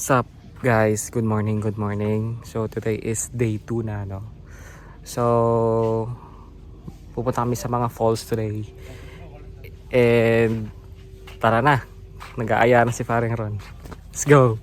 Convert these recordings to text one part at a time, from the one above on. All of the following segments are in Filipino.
Sup guys, good morning, good morning. So today is day 2 na no. So pupunta kami sa mga falls today. And tara na. Nag-aaya na si Paring Ron. Let's go.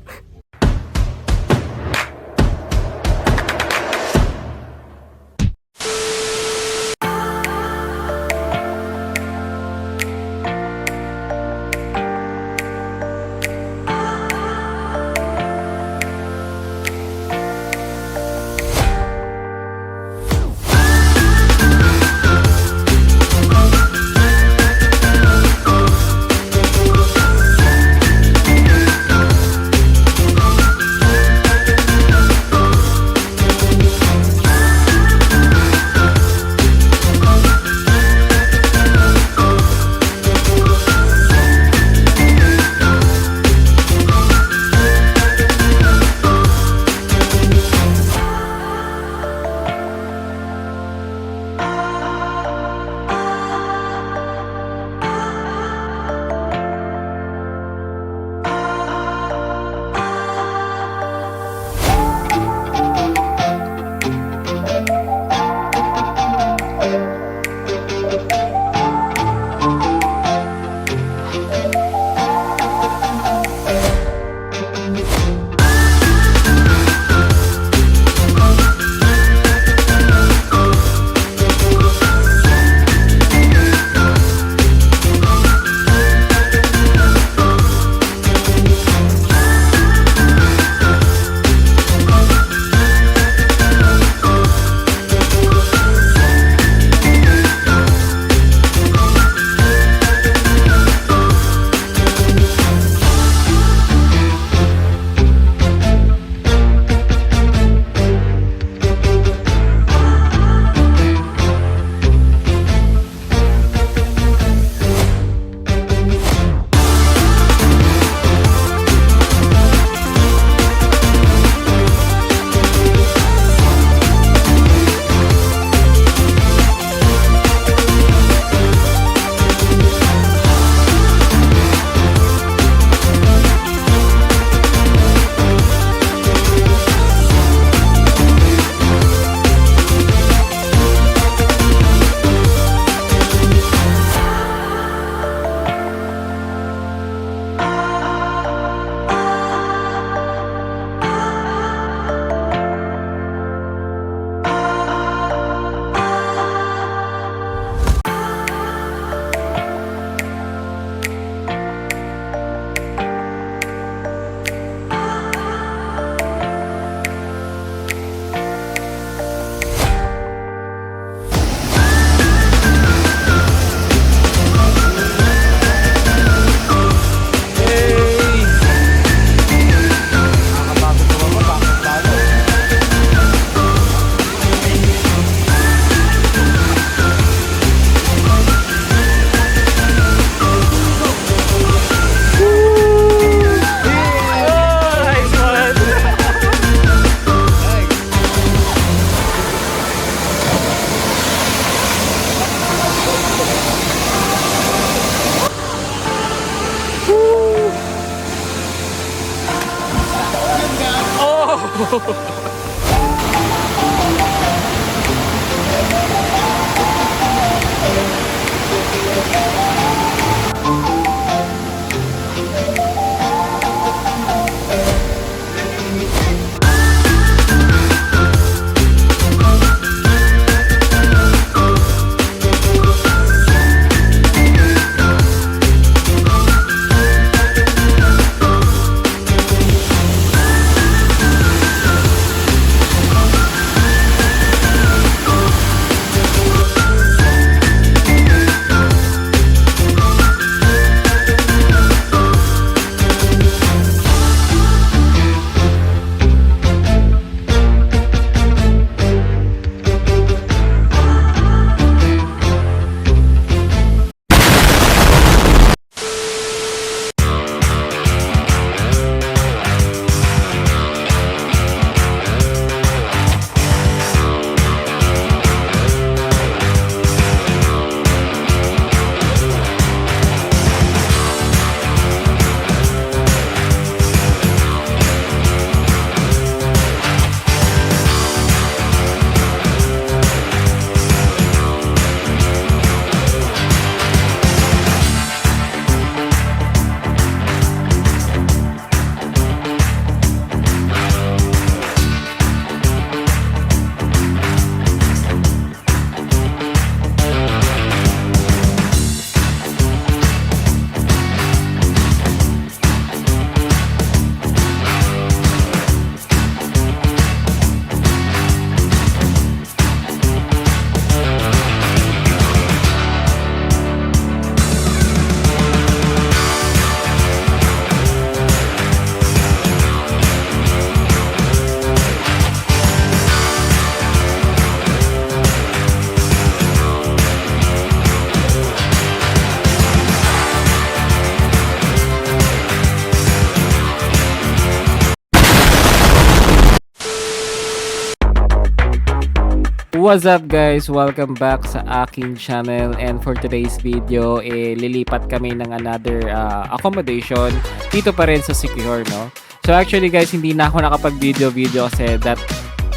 What's up guys? Welcome back sa aking channel, and for today's video lilipat kami ng another accommodation dito pa rin sa Secure, no? So actually guys, hindi na ako nakapag-video kasi that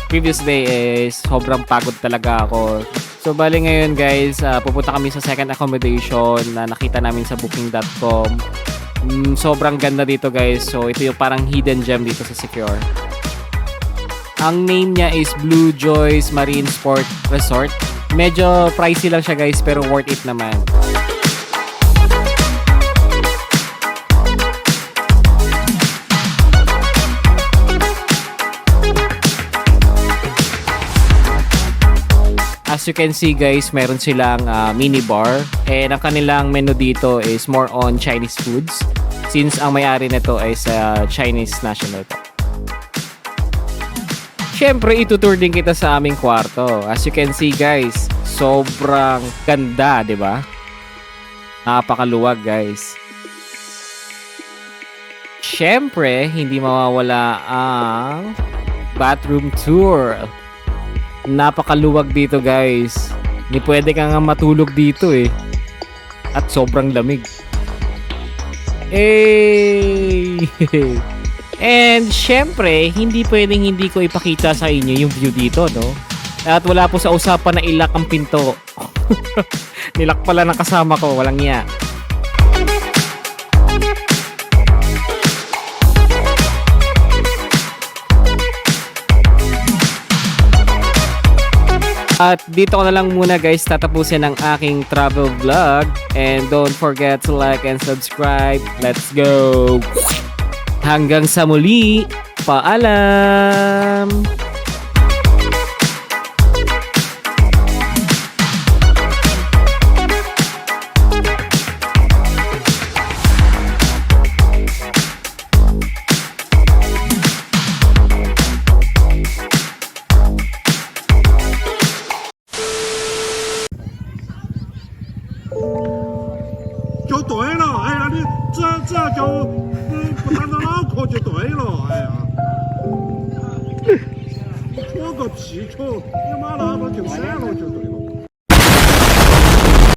previous day is sobrang pagod talaga ako. So bali ngayon guys, pupunta kami sa second accommodation na nakita namin sa booking.com. Sobrang ganda dito guys. So ito yung parang hidden gem dito sa Secure. Ang name niya is Blue Joys Marine Sport Resort. Medyo pricey lang siya guys, pero worth it naman. As you can see guys, meron silang mini bar. And ang kanilang menu dito is more on Chinese foods. Since ang may-ari nito ay sa Chinese national to. Siyempre, itutour din kita sa aming kwarto. As you can see guys, sobrang ganda, di ba? Napakaluwag guys. Siyempre, hindi mawawala ang bathroom tour. Napakaluwag dito guys. Hindi pwede ka nga matulog dito eh. At sobrang lamig. And syempre, hindi pwedeng hindi ko ipakita sa inyo yung view dito, no? At wala po sa usapan na ilak ang pinto. Nilak pala ng kasama ko, walang iya. At dito ko na lang muna guys tatapusin ang aking travel vlog. And don't forget to like and subscribe. Let's go! Hanggang sa muli, paalam!就对了，哎呀，你只要就不打到脑壳就对了，哎呀，戳个屁戳，你妈那个就闪了就对了。